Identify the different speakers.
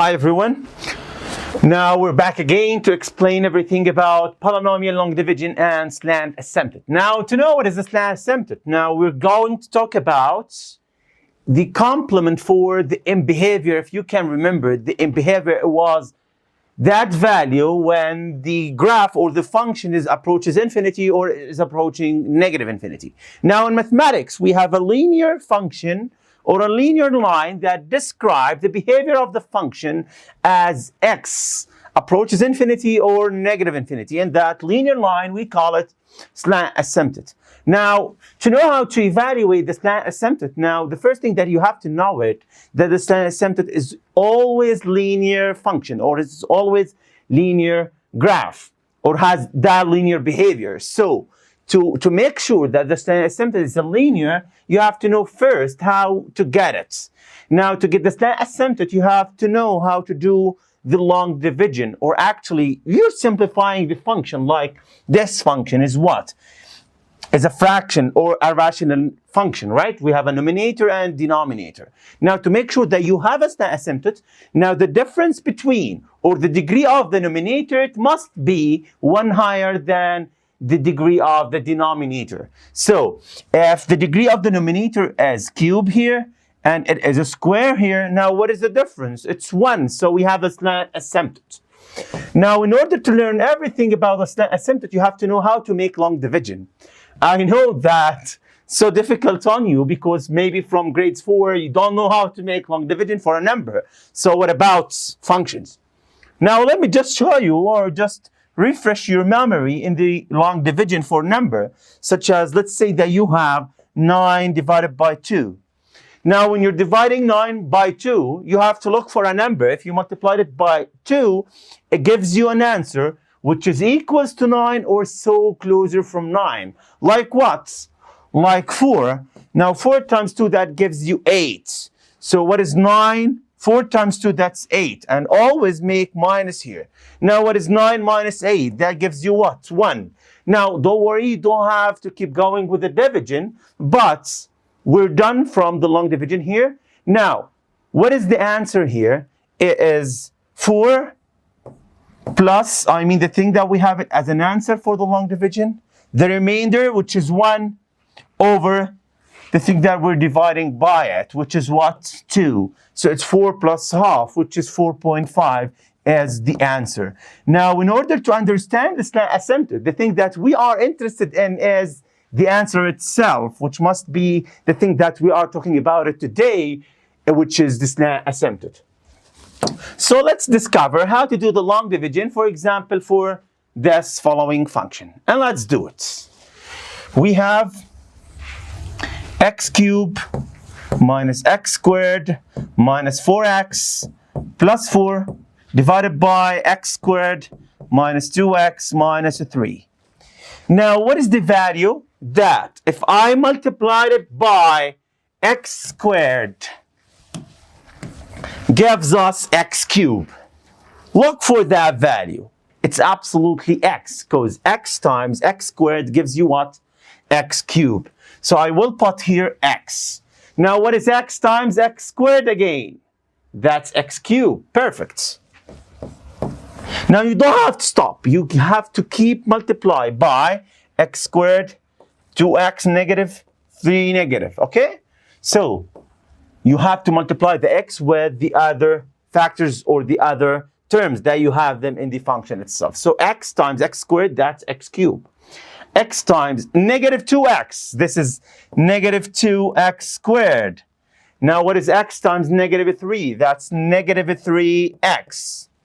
Speaker 1: Hi everyone. Now we're back again to explain everything about polynomial long division and slant asymptote. Now to know what is a slant asymptote, now we're going to talk about the complement for the in behavior. If you can remember, the in behavior was that value when the graph or the function approaches infinity or is approaching negative infinity. Now in mathematics, we have a linear function or a linear line that describes the behavior of the function as x approaches infinity or negative infinity. And that linear line, we call it slant asymptote. Now, to know how to evaluate the slant asymptote, now the first thing that you have to know it, that the slant asymptote is always linear function or is always linear graph or has that linear behavior. So, to make sure that the slant asymptote is a linear, you have to know first how to get it. Now, to get the slant asymptote, you have to know how to do the long division, or actually, you're simplifying the function. Like this function is what? Is a fraction or a rational function, right? We have a numerator and denominator. Now, to make sure that you have a slant asymptote, now the difference between or the degree of the numerator, it must be one higher than the degree of the denominator. So if the degree of the numerator is cube here and it is a square here, now what is the difference? It's 1. So we have a slant asymptote. Now, in order to learn everything about the slant asymptote, you have to know how to make long division. I know that so difficult on you because maybe from grades 4 you don't know how to make long division for a number. So what about functions? Now let me just show you, or just refresh your memory in the long division for number, such as let's say that you have 9 divided by 2. Now when you're dividing 9 by 2, you have to look for a number. If you multiply it by 2, it gives you an answer which is equals to 9 or so closer from 9. Like what? Like 4. Now 4 times 2, that gives you 8. So what is 9? 4 times 2, that's 8. And always make minus here. Now what is 9 minus 8? That gives you what? 1. Now don't worry, you don't have to keep going with the division, but we're done from the long division here. Now, what is the answer here? It is 4 plus, the thing that we have it as an answer for the long division, the remainder, which is 1, over the thing that we're dividing by it, which is what? 2. So it's 4 plus half, which is 4.5 as the answer. Now, in order to understand the slant asymptote, the thing that we are interested in is the answer itself, which must be the thing that we are talking about it today, which is the slant asymptote. So let's discover how to do the long division, for example, for this following function. And let's do it. We have x cubed minus x squared minus 4x plus 4 divided by x squared minus 2x minus 3. Now, what is the value that if I multiplied it by x squared gives us x cubed? Look for that value. It's absolutely x, because x times x squared gives you what? X cubed. So I will put here x. Now what is x times x squared again? That's x cubed. Perfect. Now you don't have to stop. You have to keep multiply by x squared, 2x negative, 3 negative. Okay? So you have to multiply the x with the other factors or the other terms that you have them in the function itself. So x times x squared, that's x cubed. X times negative 2x, this is negative 2x squared. Now what is x times negative 3? That's negative 3x.